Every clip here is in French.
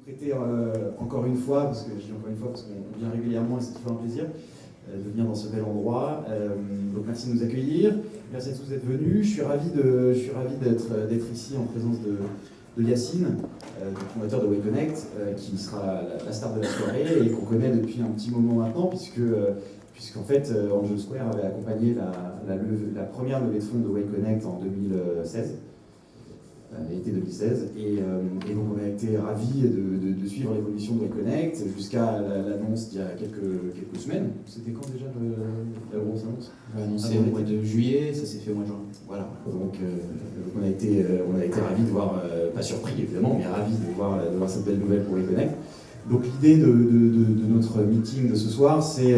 prêter encore une fois, parce que je dis encore une fois parce qu'on vient régulièrement et c'est toujours un plaisir de venir dans ce bel endroit. Donc merci de nous accueillir, merci à tous d'être venus. Je suis ravi d'être ici en présence de Yacine, le fondateur de WayConnect, qui sera la star de la soirée et qu'on connaît depuis un petit moment maintenant, puisqu'en fait Angel Square avait accompagné la première levée de fonds de WayConnect en 2016. Été 2016, et donc on a été ravis de suivre l'évolution de WayConnect jusqu'à l'annonce il y a quelques semaines. C'était quand déjà la grosse annonce? On l'a annoncé au mois de juillet, ça s'est fait au mois de juin. Voilà, donc on a été ravis de voir, pas surpris évidemment, mais ravis de voir cette belle nouvelle pour WayConnect. Donc l'idée de notre meeting de ce soir, c'est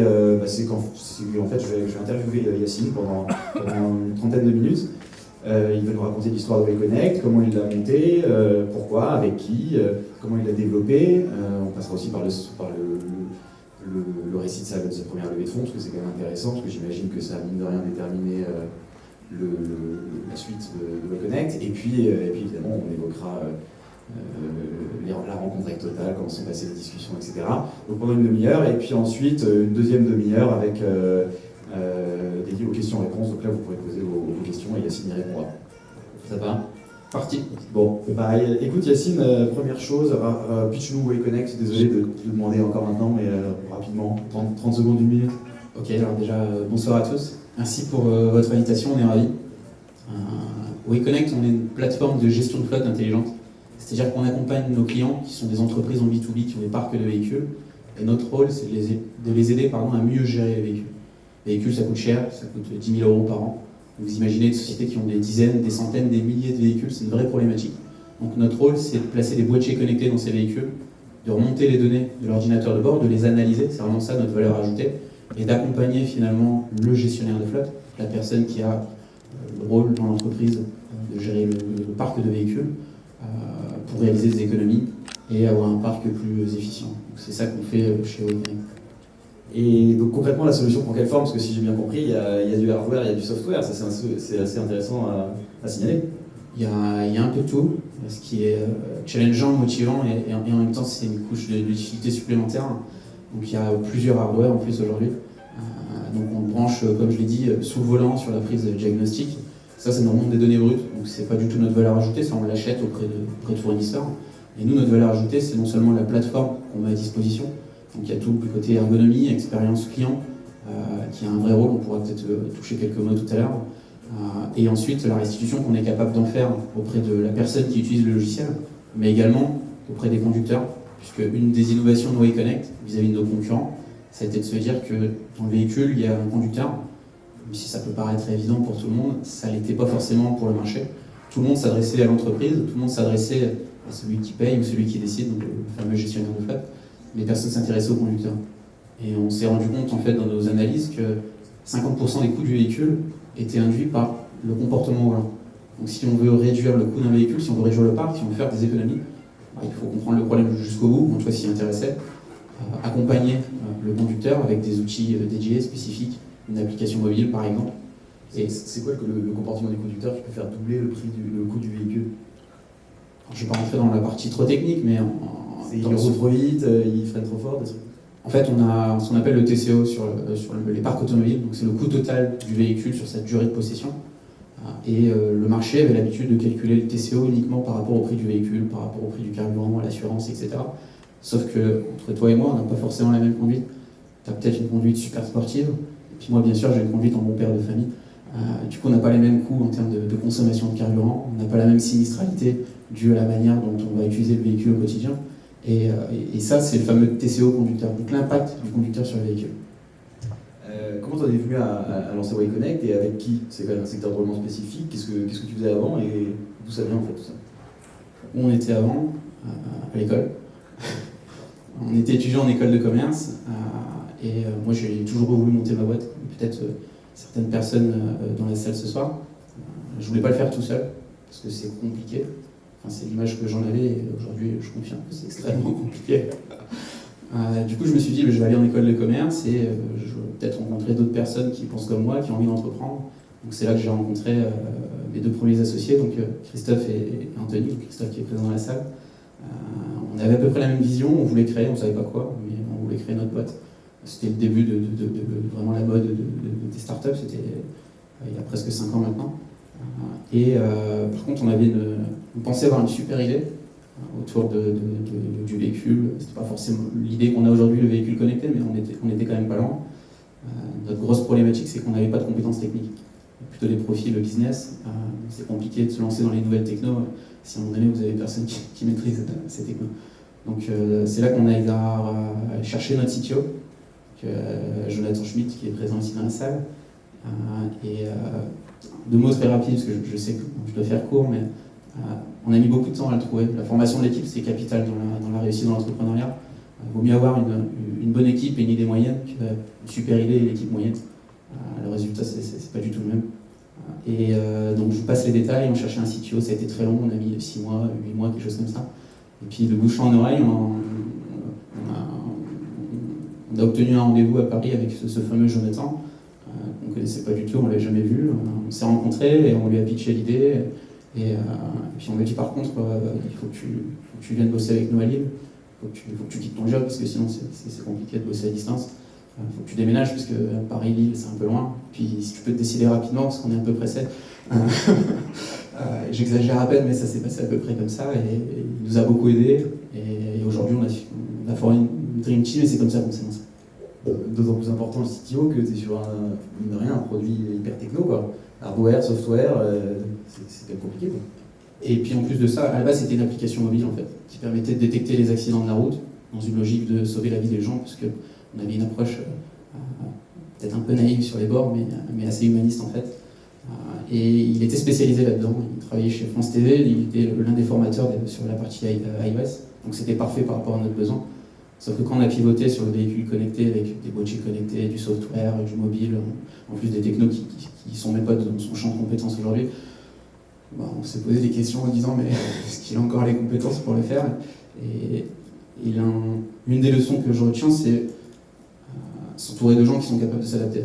qu'en fait je vais interviewer Yacine pendant une trentaine de minutes. Il va nous raconter l'histoire de WayConnect, comment il l'a monté, pourquoi, avec qui, comment il l'a développé. On passera aussi par le récit de sa première levée de fonds, parce que c'est quand même intéressant, parce que j'imagine que ça a mine de rien déterminé la suite de WayConnect. Et puis évidemment, on évoquera la rencontre avec Total, comment sont passées les discussions, etc. Donc pendant une demi-heure, et puis ensuite une deuxième demi-heure avec dédié aux questions-réponses. Donc là, vous pourrez poser vos questions et Yacine y répondra. Ça va? Parti. Bon, écoute Yacine, première chose, pitch-nous WayConnect. Désolé de te demander encore maintenant, mais rapidement, 30 secondes, une minute. Ok, alors déjà, bonsoir à tous. Merci pour votre invitation, on est ravis. WayConnect, on est une plateforme de gestion de flotte intelligente. C'est-à-dire qu'on accompagne nos clients, qui sont des entreprises en B2B, qui ont des parcs de véhicules. Et notre rôle, c'est de les aider à mieux gérer les véhicules. Les véhicules, ça coûte cher, ça coûte 10 000 € par an. Vous imaginez des sociétés qui ont des dizaines, des centaines, des milliers de véhicules, c'est une vraie problématique. Donc notre rôle, c'est de placer des boîtiers connectés dans ces véhicules, de remonter les données de l'ordinateur de bord, de les analyser, c'est vraiment ça notre valeur ajoutée, et d'accompagner finalement le gestionnaire de flotte, la personne qui a le rôle dans l'entreprise de gérer le parc de véhicules pour réaliser des économies et avoir un parc plus efficient. Donc c'est ça qu'on fait chez WayConnect. Et donc concrètement, la solution prend quelle forme? Parce que si j'ai bien compris, il y a du hardware, il y a du software, ça c'est assez intéressant à signaler. Il y a un peu de tout, ce qui est challengeant, motivant, et en même temps c'est une couche de difficulté supplémentaire. Donc il y a plusieurs hardware en plus aujourd'hui. Donc on branche, comme je l'ai dit, sous le volant sur la prise diagnostique. Ça nous remonte des données brutes, donc c'est pas du tout notre valeur ajoutée, ça on l'achète auprès de fournisseurs. Et nous, notre valeur ajoutée, c'est non seulement la plateforme qu'on met à disposition, donc il y a tout le côté ergonomie, expérience client, qui a un vrai rôle, on pourra peut-être toucher quelques mots tout à l'heure. Et ensuite, la restitution qu'on est capable d'en faire auprès de la personne qui utilise le logiciel, mais également auprès des conducteurs, puisque une des innovations de WayConnect vis-à-vis de nos concurrents, ça a été de se dire que dans le véhicule, il y a un conducteur, même si ça peut paraître évident pour tout le monde, ça ne l'était pas forcément pour le marché. Tout le monde s'adressait à l'entreprise, tout le monde s'adressait à celui qui paye ou celui qui décide, donc le fameux gestionnaire de flotte. Les personnes s'intéressaient au conducteur. Et on s'est rendu compte en fait dans nos analyses que 50% des coûts du véhicule étaient induits par le comportement au volant. Donc si on veut réduire le coût d'un véhicule, si on veut réduire le parc, si on veut faire des économies, il faut comprendre le problème jusqu'au bout, en tout cas s'y intéresser, accompagner le conducteur avec des outils dédiés, spécifiques, une application mobile par exemple. Et c'est quoi le comportement du conducteur qui peut faire doubler le coût du véhicule? Alors, je ne vais pas rentrer dans la partie trop technique, mais il roule trop vite, il freine trop fort, des trucs. En fait, on a ce qu'on appelle le TCO sur les parcs automobiles, donc c'est le coût total du véhicule sur sa durée de possession. Et le marché avait l'habitude de calculer le TCO uniquement par rapport au prix du véhicule, par rapport au prix du carburant, à l'assurance, etc. Sauf que, entre toi et moi, on n'a pas forcément la même conduite. Tu as peut-être une conduite super sportive, et puis moi, bien sûr, j'ai une conduite en bon père de famille. Du coup, on n'a pas les mêmes coûts en termes de consommation de carburant, on n'a pas la même sinistralité due à la manière dont on va utiliser le véhicule au quotidien. Et ça, c'est le fameux TCO conducteur, donc l'impact du conducteur sur le véhicule. Comment tu en es venu à lancer WayConnect et avec qui? C'est quand même un secteur drôlement spécifique. Qu'est-ce que tu faisais avant et d'où ça vient en fait tout ça? Où on était avant, à l'école. On était étudiant en école de commerce et moi j'ai toujours voulu monter ma boîte. Peut-être certaines personnes dans la salle ce soir. Je voulais pas le faire tout seul parce que c'est compliqué. Enfin, c'est l'image que j'en avais et aujourd'hui je confirme que c'est extrêmement compliqué. Du coup je me suis dit je vais aller en école de commerce et je vais peut-être rencontrer d'autres personnes qui pensent comme moi, qui ont envie d'entreprendre. Donc c'est là que j'ai rencontré mes deux premiers associés, donc Christophe et Anthony, Christophe qui est présent dans la salle. On avait à peu près la même vision, on voulait créer, on ne savait pas quoi, mais on voulait créer notre boîte. C'était le début de vraiment la mode des startups, c'était il y a presque 5 ans maintenant. Par contre, on pensait avoir une super idée autour du véhicule. C'était pas forcément l'idée qu'on a aujourd'hui, le véhicule connecté, mais on était quand même pas loin. Notre grosse problématique, c'est qu'on n'avait pas de compétences techniques. Plutôt des profils business. C'est compliqué de se lancer dans les nouvelles techno si à un moment donné vous avez personne qui maîtrise ces technos. Donc c'est là qu'on a cherché notre CTO, Jonathan Schmidt, qui est présent ici dans la salle. Deux mots très rapides, parce que je sais que je dois faire court, mais on a mis beaucoup de temps à le trouver. La formation de l'équipe, c'est capital dans la réussite dans l'entrepreneuriat. Il vaut mieux avoir une bonne équipe et une idée moyenne qu'une super idée et l'équipe moyenne. Le résultat, c'est pas du tout le même. Donc je vous passe les détails. On cherchait un CTO, ça a été très long, on a mis 6 mois, 8 mois, quelque chose comme ça. Et puis de bouche en oreille, on a obtenu un rendez-vous à Paris avec ce fameux Jonathan, qu'on ne connaissait pas du tout, on ne l'avait jamais vu. On s'est rencontrés et on lui a pitché l'idée. Et puis on lui a dit par contre, il faut que tu viennes bosser avec nous à Lille. Il faut que tu quittes ton job parce que sinon c'est compliqué de bosser à distance. Il faut que tu déménages parce que Paris-Lille c'est un peu loin. Puis si tu peux te décider rapidement parce qu'on est un peu pressé. J'exagère à peine mais ça s'est passé à peu près comme ça et il nous a beaucoup aidé. Et aujourd'hui on a formé une Dream Team et c'est comme ça qu'on s'est lancé. D'autant plus important le CTO que tu es sur un produit hyper techno, quoi. Hardware, software, c'est quand même compliqué, quoi. Et puis en plus de ça, à la base c'était une application mobile en fait, qui permettait de détecter les accidents de la route, dans une logique de sauver la vie des gens, parce qu'on avait une approche peut-être un peu naïve sur les bords, mais assez humaniste en fait. Et il était spécialisé là-dedans, il travaillait chez France TV, il était l'un des formateurs sur la partie iOS, donc c'était parfait par rapport à notre besoin. Sauf que quand on a pivoté sur le véhicule connecté avec des boîtiers connectés, du software, du mobile, en plus des technos qui sont même pas dans son champ de compétences aujourd'hui, on s'est posé des questions en disant mais est-ce qu'il a encore les compétences pour le faire? Et une des leçons que je retiens, c'est s'entourer de gens qui sont capables de s'adapter.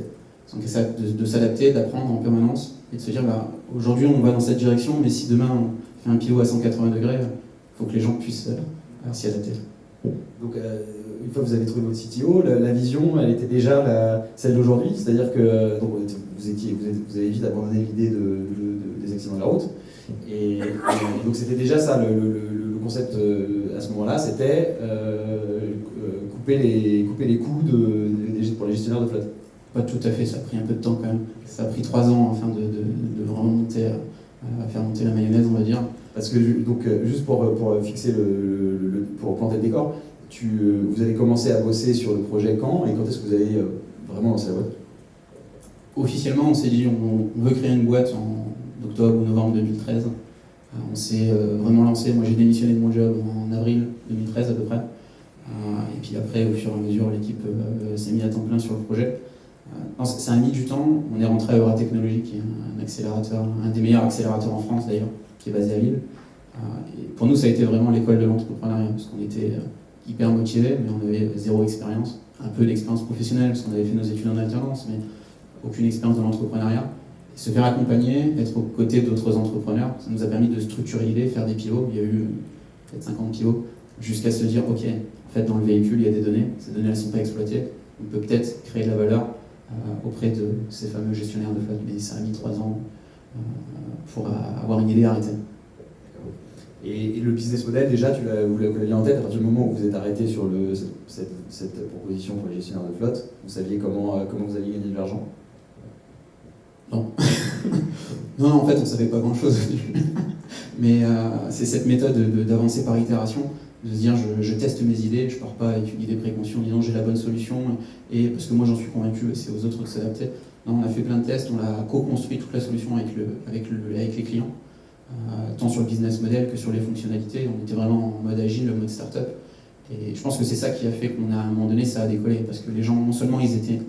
De s'adapter, d'apprendre en permanence et de se dire aujourd'hui on va dans cette direction, mais si demain on fait un pivot à 180 degrés, il faut que les gens puissent s'y adapter. Donc, une fois que vous avez trouvé votre CTO, la vision, elle était déjà celle d'aujourd'hui, c'est-à-dire que donc, vous avez vite abandonné l'idée des accidents de la route, et donc c'était déjà ça, le concept à ce moment-là, c'était couper les coûts pour les gestionnaires de flotte. Pas tout à fait, ça a pris un peu de temps quand même. Ça a pris 3 ans afin de vraiment faire monter la mayonnaise, on va dire. Parce que, donc, juste pour fixer pour planter le décor, vous avez commencé à bosser sur le projet quand et quand est-ce que vous avez vraiment lancé la boîte? Officiellement, on s'est dit on veut créer une boîte en octobre ou novembre 2013. On s'est vraiment lancé. Moi, j'ai démissionné de mon job en avril 2013 à peu près. Et puis après, au fur et à mesure, l'équipe s'est mise à temps plein sur le projet. Ça a mis du temps. On est rentré à Euratechnologies, qui est un accélérateur, un des meilleurs accélérateurs en France d'ailleurs, qui est basé à Lille. Et pour nous, ça a été vraiment l'école de l'entrepreneuriat, parce qu'on était hyper motivés, mais on avait 0 expérience. Un peu d'expérience professionnelle, parce qu'on avait fait nos études en alternance, mais aucune expérience dans l'entrepreneuriat. Et se faire accompagner, être aux côtés d'autres entrepreneurs, ça nous a permis de structurer l'idée, faire des pivots. Il y a eu peut-être 50 pivots, jusqu'à se dire, ok, en fait, dans le véhicule, il y a des données. Ces données, elles ne sont pas exploitées. On peut peut-être créer de la valeur auprès de ces fameux gestionnaires de flotte, mais ça a mis 3 ans pour avoir une idée arrêtée. Et le business model, déjà, vous l'aviez en tête à partir du moment où vous êtes arrêté sur cette proposition pour les gestionnaires de flotte, vous saviez comment vous alliez gagner de l'argent? Non. Non, en fait, on ne savait pas grand-chose au début. Mais c'est cette méthode d'avancer par itération, de se dire je teste mes idées, je ne pars pas avec une idée préconçue en disant j'ai la bonne solution, et parce que moi j'en suis convaincu et c'est aux autres de s'adapter. Non, on a fait plein de tests, on a co-construit toute la solution avec les clients. Tant sur le business model que sur les fonctionnalités. On était vraiment en mode agile, en mode startup. Et je pense que c'est ça qui a fait qu'à un moment donné, ça a décollé. Parce que les gens, non seulement ils étaient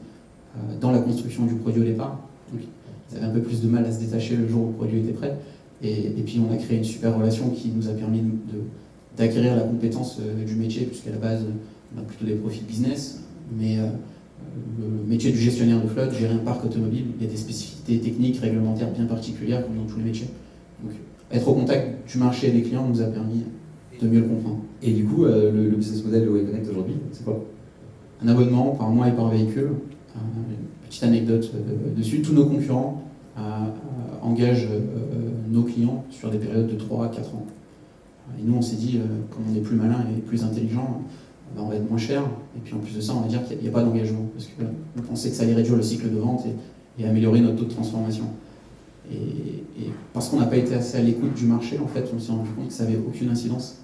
dans la construction du produit au départ, donc ils avaient un peu plus de mal à se détacher le jour où le produit était prêt. Et puis on a créé une super relation qui nous a permis d'acquérir la compétence du métier, puisqu'à la base, on a plutôt des profils business. Mais le métier du gestionnaire de flotte, gérer un parc automobile, il y a des spécificités techniques, réglementaires bien particulières, comme dans tous les métiers. Donc, être au contact du marché et des clients nous a permis. de mieux le comprendre. Et du coup, le business model de WayConnect aujourd'hui, c'est quoi? Un abonnement par mois et par véhicule. Petite anecdote dessus, tous nos concurrents engagent nos clients sur des périodes de 3 à 4 ans. Et nous, on s'est dit, comme on est plus malin et plus intelligent, on va être moins cher. Et puis en plus de ça, on va dire qu'il n'y a pas d'engagement. Parce qu'on pensait que ça allait réduire le cycle de vente et améliorer notre taux de transformation. Et parce qu'on n'a pas été assez à l'écoute du marché, en fait, on s'est rendu compte que ça n'avait aucune incidence.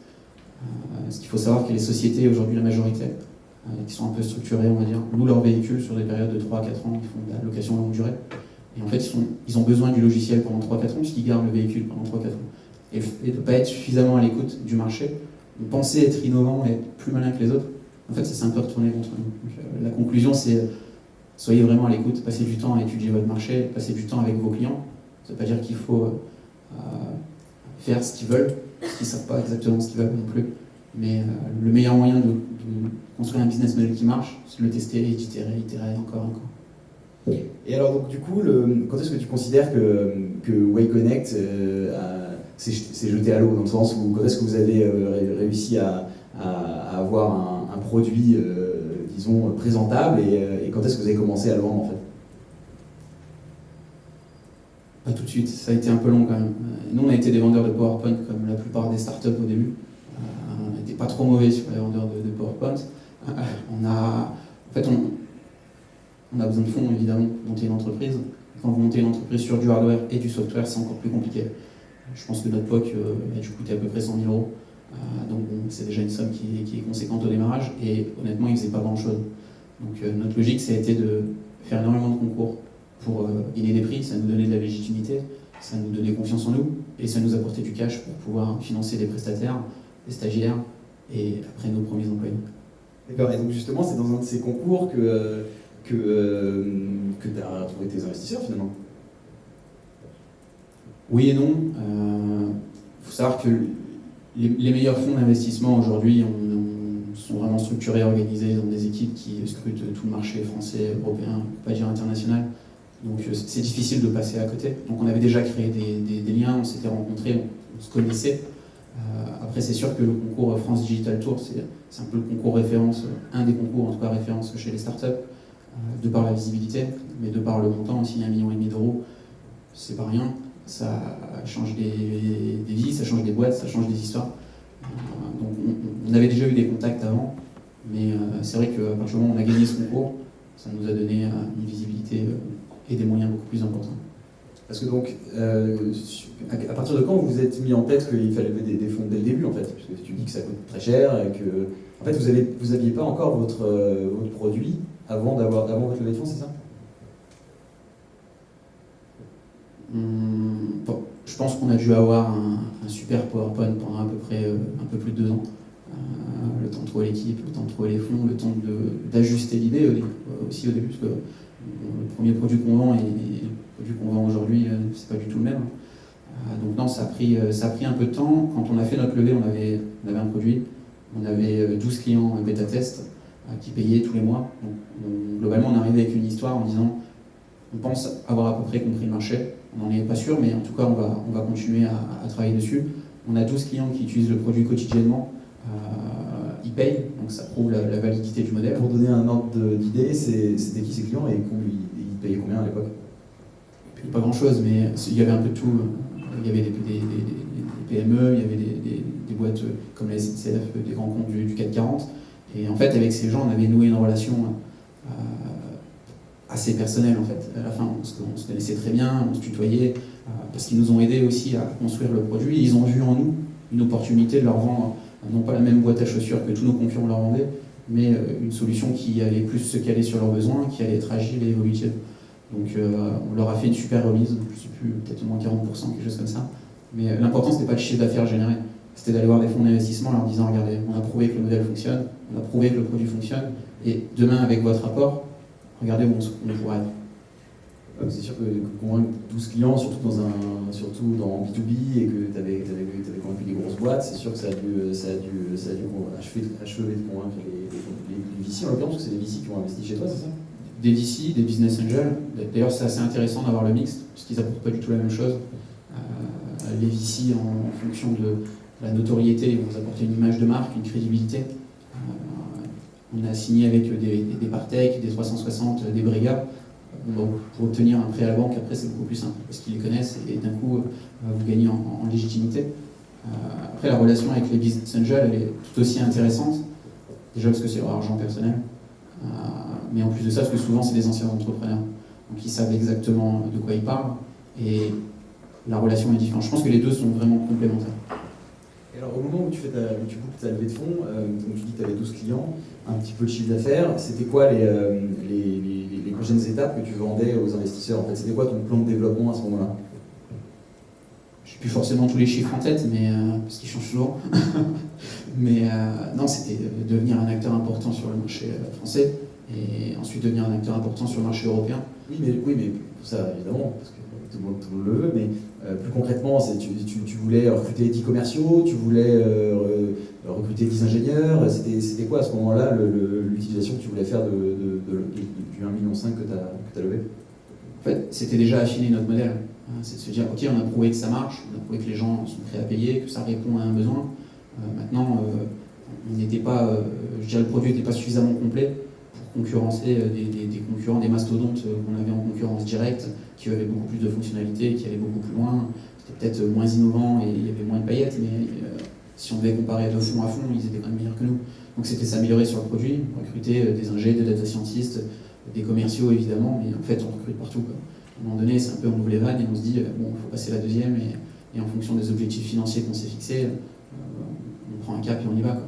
Ce qu'il faut savoir, que les sociétés, aujourd'hui la majorité, qui sont un peu structurées, on va dire, louent leurs véhicules sur des périodes de 3 à 4 ans, ils font de la location longue durée. Et en fait, ils ont besoin du logiciel pendant 3 à 4 ans, puisqu'ils gardent le véhicule pendant 3 à 4 ans. Et de ne pas être suffisamment à l'écoute du marché, de penser être innovant et être plus malin que les autres, en fait, ça s'est un peu retourné contre nous. Donc, la conclusion, c'est soyez vraiment à l'écoute, passez du temps à étudier votre marché, passez du temps avec vos clients. Ça ne veut pas dire qu'il faut faire ce qu'ils veulent, parce qu'ils ne savent pas exactement ce qu'ils veulent non plus. Mais le meilleur moyen de construire un business model qui marche, c'est de le tester, itérer encore. Et alors, donc, du coup, quand est-ce que tu considères que WayConnect s'est jeté à l'eau, dans le sens où quand est-ce que vous avez réussi à avoir un produit, disons, présentable, et quand est-ce que vous avez commencé à le vendre, en fait? Pas tout de suite, ça a été un peu long quand même. Nous, on a été des vendeurs de PowerPoint comme la plupart des startups au début. On n'était pas trop mauvais sur les vendeurs de PowerPoint. On a besoin de fonds, évidemment, pour monter une entreprise. Quand vous montez une entreprise sur du hardware et du software, c'est encore plus compliqué. Je pense que notre POC a dû coûter à peu près 100 000 euros. Donc bon, c'est déjà une somme qui est conséquente au démarrage. Et honnêtement, il ne faisait pas grand-chose. Donc notre logique, ça a été de faire énormément de concours pour gagner des prix. Ça nous donnait de la légitimité, ça nous donnait confiance en nous, et ça nous apportait du cash pour pouvoir financer des prestataires, des stagiaires, et après nos premiers employés. D'accord, et donc justement, c'est dans un de ces concours que tu as trouvé tes investisseurs, finalement? Oui et non. Il faut savoir que les meilleurs fonds d'investissement aujourd'hui sont vraiment structurés, organisés, ils ont des équipes qui scrutent tout le marché français, européen, pour pas dire international. Donc c'est difficile de passer à côté. Donc on avait déjà créé des liens, on s'était rencontrés, on se connaissait. Après c'est sûr que le concours France Digital Tour, c'est un peu le concours référence, un des concours en tout cas référence chez les startups, de par la visibilité, mais de par le montant aussi, 1,5 million d'euros, c'est pas rien. Ça change des vies, ça change des boîtes, ça change des histoires. Donc on avait déjà eu des contacts avant, mais c'est vrai qu'à partir du moment où on a gagné ce concours, ça nous a donné une visibilité et des moyens beaucoup plus importants. Parce que donc, à partir de quand vous vous êtes mis en tête qu'il fallait lever des fonds dès le début, en fait? Parce que tu dis que ça coûte très cher et que, en fait, vous n'aviez pas encore votre produit avant votre levée de fonds, c'est ça? Bon, je pense qu'on a dû avoir un super PowerPoint pendant à peu près un peu plus de 2 ans. Le temps de trouver l'équipe, le temps de trouver les fonds, le temps d'ajuster l'idée aussi au début, parce que le premier produit qu'on vend et le produit qu'on vend aujourd'hui, c'est pas du tout le même. Donc non, ça a pris un peu de temps. Quand on a fait notre levée, on avait un produit, on avait 12 clients bêta-test qui payaient tous les mois. Donc, globalement, on arrivait avec une histoire en disant on pense avoir à peu près compris le marché. On n'en est pas sûr, mais en tout cas, on va continuer à travailler dessus. On a 12 clients qui utilisent le produit quotidiennement. Ils payent, donc ça prouve la validité du modèle. Pour donner un ordre d'idée, c'était qui ces clients et ils payaient combien à l'époque? Pas grand-chose, mais il y avait un peu de tout. Il y avait des PME, il y avait des boîtes comme la SNCF, des grands comptes du CAC 40. Et en fait, avec ces gens, on avait noué une relation assez personnelle. En fait. À la fin, on se connaissait très bien, on se tutoyait, parce qu'ils nous ont aidés aussi à construire le produit. Ils ont vu en nous une opportunité de leur vendre, non pas la même boîte à chaussures que tous nos concurrents leur vendaient, mais une solution qui allait plus se caler sur leurs besoins, qui allait être agile et évolutive. Donc on leur a fait une super remise, je ne sais plus, peut-être au moins 40%, quelque chose comme ça. Mais l'important, ce n'était pas le chiffre d'affaires généré, c'était d'aller voir des fonds d'investissement en leur disant, regardez, on a prouvé que le modèle fonctionne, on a prouvé que le produit fonctionne, et demain, avec votre apport, regardez où on pourra être. C'est sûr que convaincre 12 clients, surtout dans B2B, et que tu avais convaincu des grosses boîtes, c'est sûr que ça a dû achever de convaincre les VC, en l'occurrence, parce que c'est des VC qui ont investi chez toi, c'est ça? Des VC, des business angels. D'ailleurs, c'est assez intéressant d'avoir le mix, puisqu'ils n'apportent pas du tout la même chose. Les VC, en fonction la notoriété, vous apportez une image de marque, une crédibilité. On a signé avec des Partech, des 360, des Brega. Bon, pour obtenir un prêt à la banque, après c'est beaucoup plus simple, parce qu'ils les connaissent et d'un coup vous gagnez en légitimité. Après la relation avec les business angels, elle est tout aussi intéressante, déjà parce que c'est leur argent personnel, mais en plus de ça, parce que souvent c'est des anciens entrepreneurs, donc ils savent exactement de quoi ils parlent, et la relation est différente. Je pense que les deux sont vraiment complémentaires. Et alors au moment où tu boucles ta levée de fonds, donc tu dis que tu avais 12 clients, un petit peu de chiffre d'affaires, c'était quoi les prochaines étapes que tu vendais aux investisseurs en fait? C'était quoi ton plan de développement à ce moment-là? Je n'ai plus forcément tous les chiffres en tête, mais, parce qu'ils changent souvent. Mais non, c'était devenir un acteur important sur le marché français et ensuite devenir un acteur important sur le marché européen. Oui, mais pour ça évidemment, parce que tout le monde le veut, mais plus concrètement, tu voulais recruter 10 commerciaux, tu voulais recruter 10 ingénieurs, c'était quoi à ce moment-là l'utilisation que tu voulais faire du 1,5 million que tu as levé? En fait, c'était déjà affiner notre modèle. C'est de se dire, ok, on a prouvé que ça marche, on a prouvé que les gens sont prêts à payer, que ça répond à un besoin. Maintenant, on n'était pas, je dirais, le produit n'était pas suffisamment complet pour concurrencer des concurrents, des mastodontes qu'on avait en concurrence directe, qui avaient beaucoup plus de fonctionnalités, qui allaient beaucoup plus loin. C'était peut-être moins innovant et il y avait moins de paillettes, mais si on devait comparer de fond à fond, ils étaient quand même meilleurs que nous. Donc c'était s'améliorer sur le produit, recruter des ingés, des data scientists, des commerciaux évidemment, mais en fait on recrute partout, quoi. À un moment donné, c'est un peu on ouvre les vannes et on se dit, bon, il faut passer la deuxième, et en fonction des objectifs financiers qu'on s'est fixés, on prend un cap et on y va, quoi.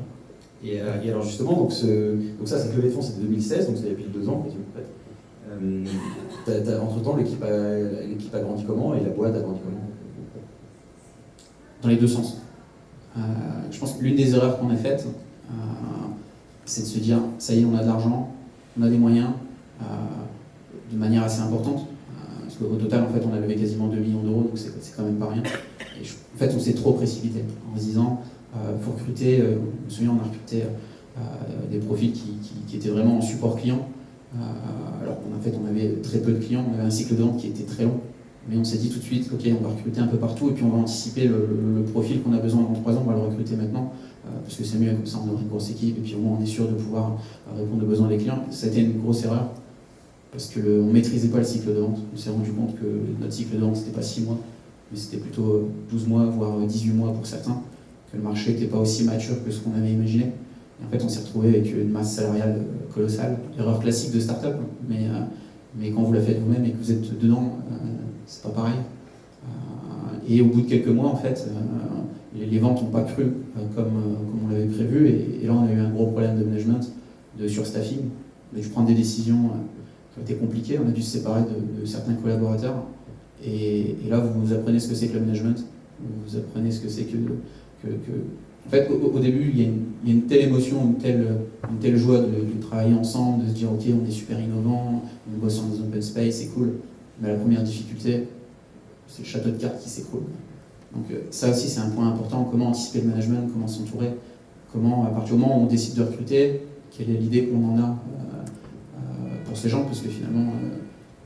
Et alors justement, donc ça, cette levée de fonds, c'était 2016, donc c'était il y a plus de 2 ans, entre-temps, l'équipe a grandi comment et la boîte a grandi comment? Dans les deux sens. Je pense que l'une des erreurs qu'on a faites, c'est de se dire, ça y est, on a de l'argent, on a des moyens, de manière assez importante. Parce qu'au total, en fait, on a levé quasiment 2 millions d'euros, donc c'est quand même pas rien. Et en fait, on s'est trop précipité en se disant, il faut recruter, je me souviens, on a recruté des profils qui étaient vraiment en support client, alors qu'en fait, on avait très peu de clients, on avait un cycle de vente qui était très long. Mais on s'est dit tout de suite, ok, on va recruter un peu partout, et puis on va anticiper le profil qu'on a besoin dans 3 ans, on va le recruter maintenant, parce que c'est mieux, comme ça on aura une grosse équipe, et puis au moins on est sûr de pouvoir répondre aux besoins des clients. C'était une grosse erreur, parce qu'on ne maîtrisait pas le cycle de vente. On s'est rendu compte que notre cycle de vente, c'était pas 6 mois, mais c'était plutôt 12 mois, voire 18 mois pour certains, que le marché n'était pas aussi mature que ce qu'on avait imaginé. Et en fait, on s'est retrouvé avec une masse salariale colossale. Erreur classique de start-up, mais quand vous la faites vous-même et que vous êtes dedans, c'est pas pareil. Et au bout de quelques mois, en fait, les ventes n'ont pas cru comme on l'avait prévu. Et là, on a eu un gros problème de management, de surstaffing. On a dû prendre des décisions qui ont été compliquées. On a dû se séparer de certains collaborateurs. Et là, vous apprenez ce que c'est que le management. Vous apprenez ce que c'est que en fait, au début, il y a une telle émotion, une telle joie de travailler ensemble, de se dire ok, on est super innovant, on bosse dans des open space, c'est cool. Mais la première difficulté, c'est le château de cartes qui s'écroule. Donc ça aussi, c'est un point important. Comment anticiper le management, comment s'entourer, comment, à partir du moment où on décide de recruter, quelle est l'idée qu'on en a pour ces gens, parce que finalement,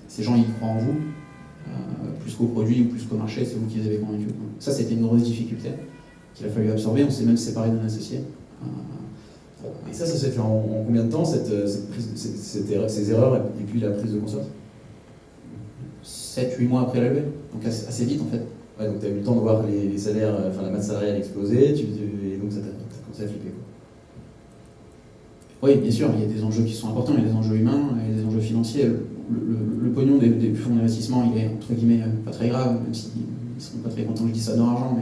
ces gens, ils croient en vous, plus qu'au produit ou plus qu'au marché, c'est vous qui les avez convaincus. Donc, ça, c'était une grosse difficulté qu'il a fallu absorber. On s'est même séparé d'un associé. Et ça s'est fait en combien de temps, ces erreurs et puis la prise de conscience? 7-8 mois après la levée, donc assez vite en fait. Ouais, donc tu as eu le temps de voir les salaires, enfin la masse salariale exploser, et donc ça t'a commencé à flipper, quoi. Oui, bien sûr, il y a des enjeux qui sont importants, il y a des enjeux humains, il y a des enjeux financiers. Le pognon des fonds d'investissement, il est entre guillemets pas très grave, même s'ils ne sont pas très contents que je dis ça dans l'argent,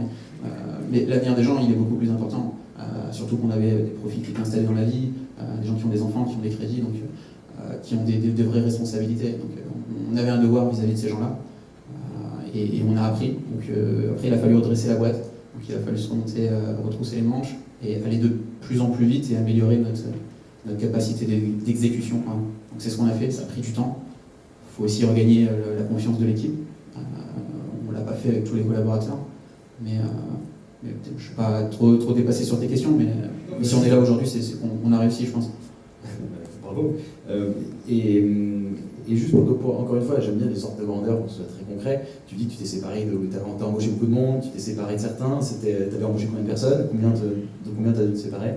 mais l'avenir des gens, il est beaucoup plus important. Surtout qu'on avait des profils qui étaient installés dans la vie, des gens qui ont des enfants, qui ont des crédits, donc qui ont des vraies responsabilités. Donc on avait un devoir vis-à-vis de ces gens-là, et on a appris. Donc après, il a fallu redresser la boîte, donc il a fallu se remonter, retrousser les manches, et aller de plus en plus vite et améliorer notre capacité d'exécution. Donc c'est ce qu'on a fait, ça a pris du temps. Il faut aussi regagner la confiance de l'équipe. On ne l'a pas fait avec tous les collaborateurs, mais je ne suis pas trop dépassé sur tes questions, mais si on est là aujourd'hui, c'est qu'on a réussi, je pense. On parle bravo. Et juste encore une fois, j'aime bien les sortes de grandeurs, pour que ce soit très concret. Tu dis que tu t'es séparé, t'as embauché beaucoup de monde, tu t'es séparé de certains, t'avais embauché combien de personnes, de combien t'as dû te séparer?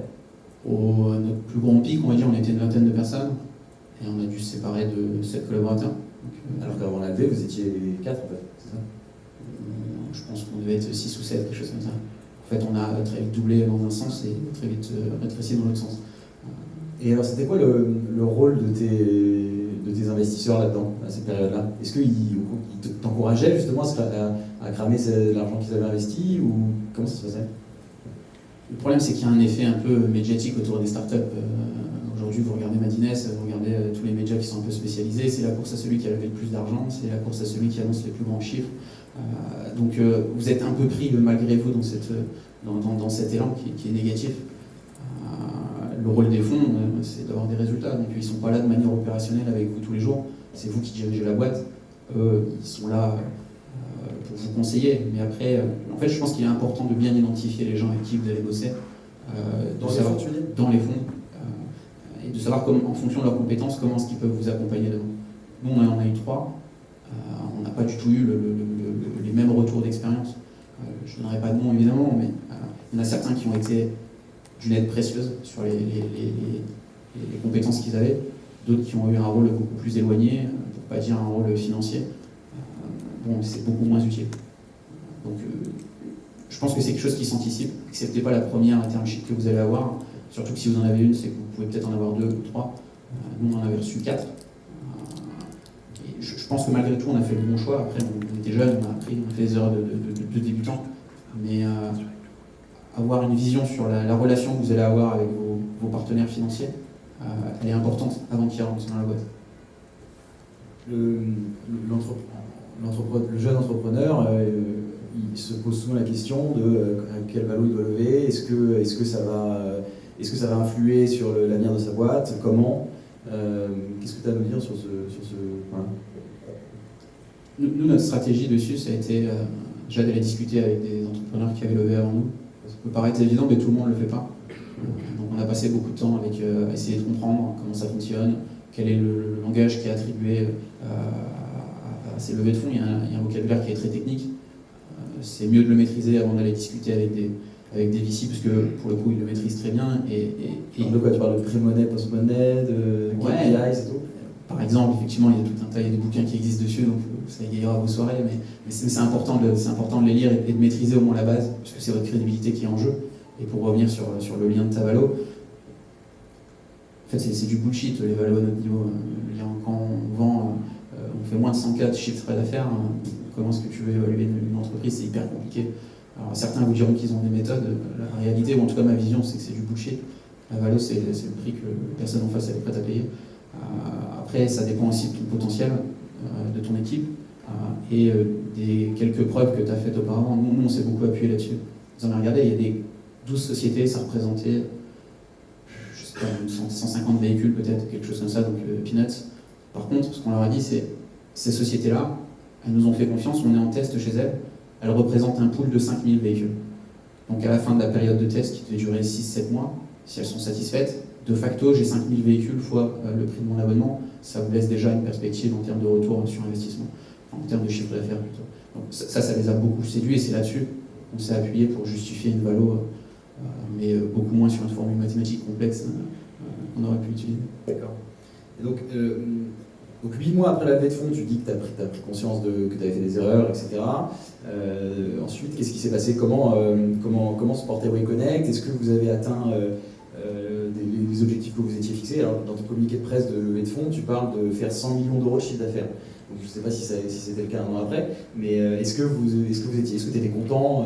Au notre plus grand pic, on va dire, on était une vingtaine de personnes, et on a dû se séparer de 7 collaborateurs. Donc, alors qu'avant la levée, vous étiez 4 en fait, c'est ça? Je pense qu'on devait être 6 ou 7, quelque chose comme ça. En fait, on a très vite doublé dans un sens et très vite rétréci dans l'autre sens. Et alors, c'était quoi le rôle de tes investisseurs là-dedans, à cette période-là? Est-ce qu'ils t'encourageaient justement à cramer l'argent qu'ils avaient investi, ou comment ça se passait? Le problème, c'est qu'il y a un effet un peu médiatique autour des startups. Aujourd'hui, vous regardez Madines, vous regardez tous les médias qui sont un peu spécialisés, c'est la course à celui qui a levé le plus d'argent, c'est la course à celui qui annonce les plus grands chiffres. Donc vous êtes un peu pris malgré vous dans cet élan qui est négatif. Le rôle des fonds, c'est d'avoir des résultats. Donc ils ne sont pas là de manière opérationnelle avec vous tous les jours, c'est vous qui dirigez la boîte. Eux, ils sont là pour vous conseiller. Mais après, en fait, je pense qu'il est important de bien identifier les gens avec qui vous allez bosser. Dans les fonds. Et de savoir, en fonction de leurs compétences, comment est-ce qu'ils peuvent vous accompagner dedans. Nous, on en a eu 3. On n'a pas du tout eu les mêmes retours d'expérience. Je ne donnerai pas de nom, évidemment, mais il y en a certains qui ont été d'une aide précieuse sur les compétences qu'ils avaient, d'autres qui ont eu un rôle beaucoup plus éloigné, pour ne pas dire un rôle financier. Bon, c'est beaucoup moins utile. Donc, je pense que c'est quelque chose qui s'anticipe. Acceptez pas la première internship que vous allez avoir, surtout que si vous en avez une, c'est que vous pouvez peut-être en avoir 2 ou 3. Nous, on en avait reçu 4. Et je pense que malgré tout, on a fait le bon choix. Après, on était jeunes, on a fait des erreurs de débutants. Mais avoir une vision sur la relation que vous allez avoir avec vos partenaires financiers, elle est importante avant qu'ils rentrent dans la boîte. Le jeune entrepreneur, il se pose souvent la question de quel valo il doit lever, est-ce que ça va influer sur l'avenir de sa boîte, comment, qu'est-ce que tu as à nous dire sur ce point? Nous, notre stratégie dessus, ça a été déjà d'aller discuter avec des entrepreneurs qui avaient levé avant nous. Ça peut paraître évident, mais tout le monde ne le fait pas. Donc on a passé beaucoup de temps avec à essayer de comprendre comment ça fonctionne, quel est le langage qui est attribué à ces levées de fonds. Il y a un vocabulaire qui est très technique. C'est mieux de le maîtriser avant d'aller discuter avec des VC, parce que pour le coup, ils le maîtrisent très bien. De quoi tu parles? De pré-monnaie, post-monnaie, de KPI, c'est tout? Par exemple, effectivement, il y a tout un tas de bouquins qui existent dessus, donc ça égayera vos soirées, mais c'est important de les lire et de maîtriser au moins la base, puisque c'est votre crédibilité qui est en jeu. Et pour revenir sur le lien de ta valo, en fait, c'est du bullshit, les valos à notre niveau. Quand on vend, on fait moins de 100K de chiffre d'affaires, comment est-ce que tu veux évaluer une entreprise? C'est hyper compliqué. Alors certains vous diront qu'ils ont des méthodes, la réalité, ou en tout cas ma vision, c'est que c'est du bullshit. La valo, c'est le prix que la personne en face elle est prête à payer. Après, ça dépend aussi de ton potentiel, de ton équipe, et des quelques preuves que tu as faites auparavant. Nous, on s'est beaucoup appuyé là-dessus. Vous en avez regardé, il y a des 12 sociétés, ça représentait, je sais pas, 150 véhicules peut-être, quelque chose comme ça, donc peanuts. Par contre, ce qu'on leur a dit, c'est ces sociétés-là, elles nous ont fait confiance, on est en test chez elles, elles représentent un pool de 5000 véhicules. Donc à la fin de la période de test, qui devait durer 6-7 mois, si elles sont satisfaites, de facto, j'ai 5000 véhicules fois le prix de mon abonnement, ça vous laisse déjà une perspective en termes de retour sur investissement, en termes de chiffre d'affaires plutôt. Donc ça les a beaucoup séduits, et c'est là-dessus qu'on s'est appuyé pour justifier une valo, mais beaucoup moins sur une formule mathématique complexe qu'on aurait pu utiliser. D'accord. Et donc 8 mois après la levée de fonds, tu dis que tu as pris conscience que tu avais fait des erreurs, etc. Ensuite, qu'est-ce qui s'est passé? Comment se portait WayConnect? Est-ce que vous avez atteint les objectifs que vous étiez fixés? Alors, dans ton communiqué de presse de levée de fonds, tu parles de faire 100 millions d'euros de chiffre d'affaires. Donc, je ne sais pas si c'était le cas un an après, mais est-ce que tu étais content,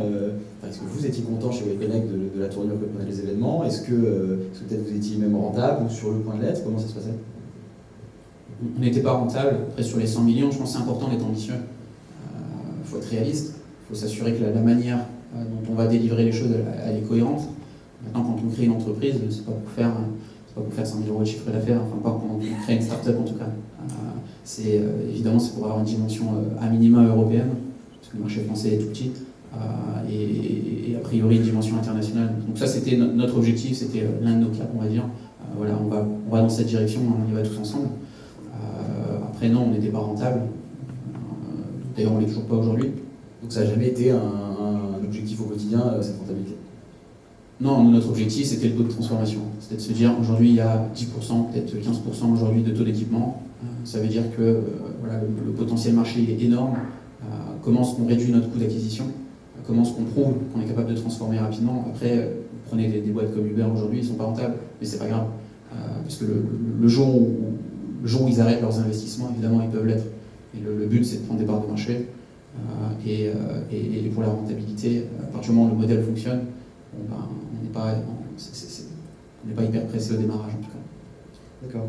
est-ce que vous étiez content chez WayConnect de la tournure que prenaient les événements? Est-ce que peut-être vous étiez même rentable ou sur le point de l'être? Comment ça se passait? On n'était pas rentable. Après, sur les 100 millions, je pense que c'est important d'être ambitieux. Il faut être réaliste. Il faut s'assurer que la manière dont on va délivrer les choses, elle est cohérente. Maintenant, quand on crée une entreprise, c'est pas pour faire 100 000 euros de chiffre d'affaires, enfin pas quand on crée une start-up en tout cas. Évidemment, c'est pour avoir une dimension à minima européenne, parce que le marché français est tout petit, et a priori une dimension internationale. Donc ça, c'était notre objectif, c'était l'un de nos caps, on va dire. Voilà, on va dans cette direction, on y va tous ensemble. Après, non, on n'était pas rentable. D'ailleurs, on ne l'est toujours pas aujourd'hui. Donc ça n'a jamais été un objectif au quotidien, cette rentabilité? Non, notre objectif, c'était le taux de transformation. C'était de se dire, aujourd'hui, il y a 10%, peut-être 15% aujourd'hui de taux d'équipement. Ça veut dire que voilà, le potentiel marché est énorme. Comment est-ce qu'on réduit notre coût d'acquisition? Comment est-ce qu'on prouve qu'on est capable de transformer rapidement? Après, vous prenez des boîtes comme Uber aujourd'hui, ils ne sont pas rentables, mais c'est pas grave. Parce que le jour où ils arrêtent leurs investissements, évidemment, ils peuvent l'être. Et le but, c'est de prendre des parts de marché. Et pour la rentabilité, à partir du moment où le modèle fonctionne, bon, ben, on n'est pas hyper pressé au démarrage, en tout cas. D'accord.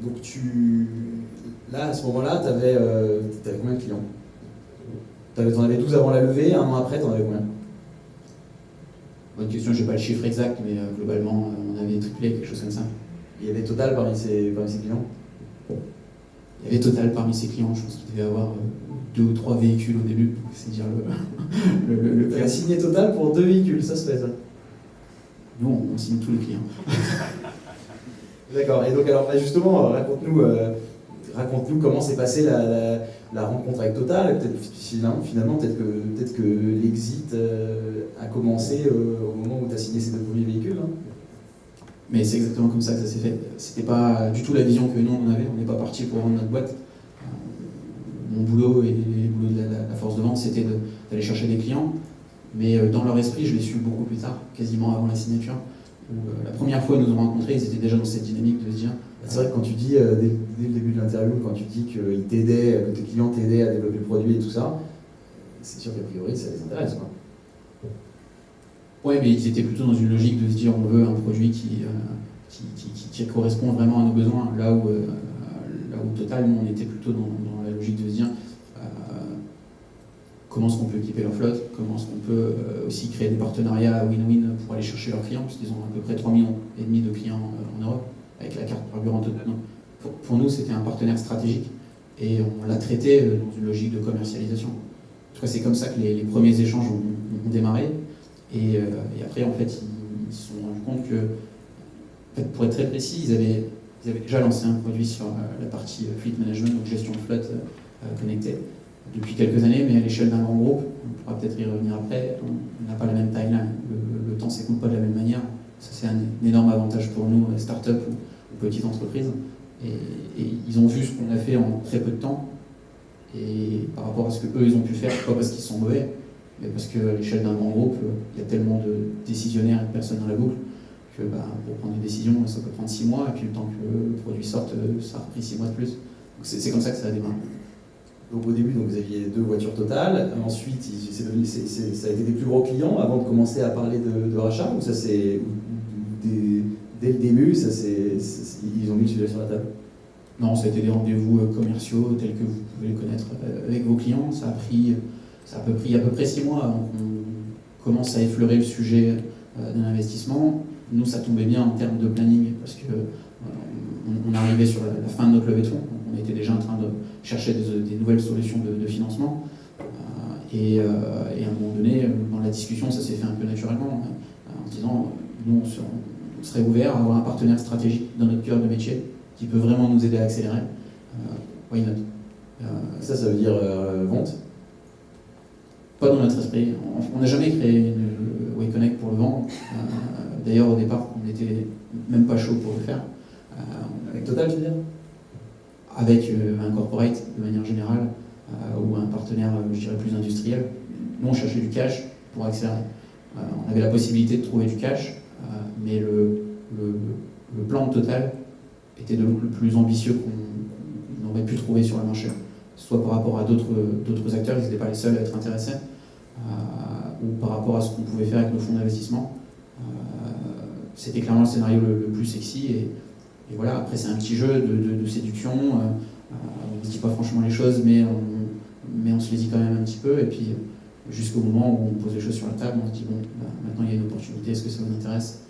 Donc là, à ce moment-là, tu avais combien de clients? T'en avais 12 avant la levée, un an après, t'en avais combien? Bonne question, je n'ai pas le chiffre exact, mais globalement, on avait triplé, quelque chose comme ça. Il y avait Total parmi ces clients? Il y avait Total parmi ses clients, je pense qu'il devait avoir 2 ou 3 véhicules au début, c'est dire Il a signé Total pour 2 véhicules, ça se fait ça? Nous, on signe tous les clients. D'accord, et donc alors justement, raconte-nous comment s'est passée la rencontre avec Total. Finalement, peut-être que l'exit a commencé au moment où tu as signé ces 2 premiers véhicules. Hein. Mais c'est exactement comme ça que ça s'est fait. C'était pas du tout la vision que nous on avait. On n'est pas parti pour vendre notre boîte. Mon boulot et le boulot de la force de vente, c'était d'aller chercher des clients. Mais dans leur esprit, je l'ai su beaucoup plus tard, quasiment avant la signature. Où, la première fois qu'ils nous ont rencontrés, ils étaient déjà dans cette dynamique de se dire. C'est vrai que quand tu dis, dès le début de l'interview, quand tu dis qu'ils t'aidaient, que tes clients t'aidaient à développer le produit et tout ça, c'est sûr qu'a priori ça les intéresse, quoi. Oui, mais ils étaient plutôt dans une logique de se dire on veut un produit qui correspond vraiment à nos besoins. Là où Total, nous, on était plutôt dans la logique de se dire comment est-ce qu'on peut équiper leur flotte, comment est-ce qu'on peut aussi créer des partenariats win-win pour aller chercher leurs clients, puisqu'ils ont à peu près 3,5 millions de clients en Europe, avec la carte carburant Total. Pour nous, c'était un partenaire stratégique et on l'a traité dans une logique de commercialisation. En tout cas, c'est comme ça que les premiers échanges ont démarré. Et après, en fait, ils se sont rendus compte que, en fait, pour être très précis, ils avaient déjà lancé un produit sur la partie fleet management, donc gestion de flotte connectée, depuis quelques années, mais à l'échelle d'un grand groupe. On pourra peut-être y revenir après. On n'a pas la même timeline. Le temps ne s'écoule pas de la même manière. Ça, c'est un énorme avantage pour nous, start-up ou petites entreprises. Et ils ont vu ce qu'on a fait en très peu de temps. Et par rapport à ce qu'eux, ils ont pu faire, pas parce qu'ils sont mauvais, mais parce qu'à l'échelle d'un grand groupe, il y a tellement de décisionnaires et de personnes dans la boucle que pour prendre une décision, ça peut prendre 6 mois, et puis le temps que le produit sorte, ça a repris 6 mois de plus. Donc c'est comme ça que ça a démarré. Donc au début, vous aviez 2 voitures Total, ensuite ça a été des plus gros clients avant de commencer à parler de rachat, ou ça c'est dès le début, ils ont mis le sujet sur la table? Non, ça a été des rendez-vous commerciaux tels que vous pouvez les connaître avec vos clients. Ça a pris à peu près 6 mois avant qu'on commence à effleurer le sujet d'un investissement. Nous, ça tombait bien en termes de planning parce que on arrivait sur la fin de notre levée de fonds. On était déjà en train de chercher des nouvelles solutions de financement. Et à un moment donné, dans la discussion, ça s'est fait un peu naturellement en disant nous, on serait ouvert à avoir un partenaire stratégique dans notre cœur de métier qui peut vraiment nous aider à accélérer. Why not? Ça veut dire vente? Pas dans notre esprit. On n'a jamais créé une WayConnect pour le vendre. D'ailleurs, au départ, on n'était même pas chaud pour le faire. Avec Total, tu veux dire? Avec un corporate, de manière générale, ou un partenaire, je dirais, plus industriel. Nous, on cherchait du cash pour accélérer. On avait la possibilité de trouver du cash, mais le plan de Total était le plus ambitieux qu'on aurait pu trouver sur le marché. Soit par rapport à d'autres acteurs, ils n'étaient pas les seuls à être intéressés, ou par rapport à ce qu'on pouvait faire avec nos fonds d'investissement. C'était clairement le scénario le plus sexy. Et voilà, après c'est un petit jeu de séduction. On ne se dit pas franchement les choses, mais on se les dit quand même un petit peu. Et puis jusqu'au moment où on pose les choses sur la table, on se dit bon, maintenant il y a une opportunité, est-ce que ça vous intéresse?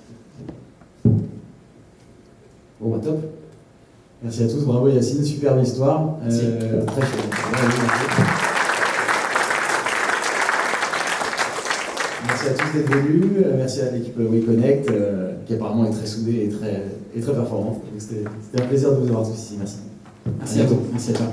Bon, top. Merci à tous, bravo Yacine, superbe histoire. Très chouette. Merci à tous d'être venus, merci à l'équipe WeConnect, qui apparemment est très soudée et très performante. C'était un plaisir de vous avoir tous ici. Merci. Merci à vous. Merci à toi.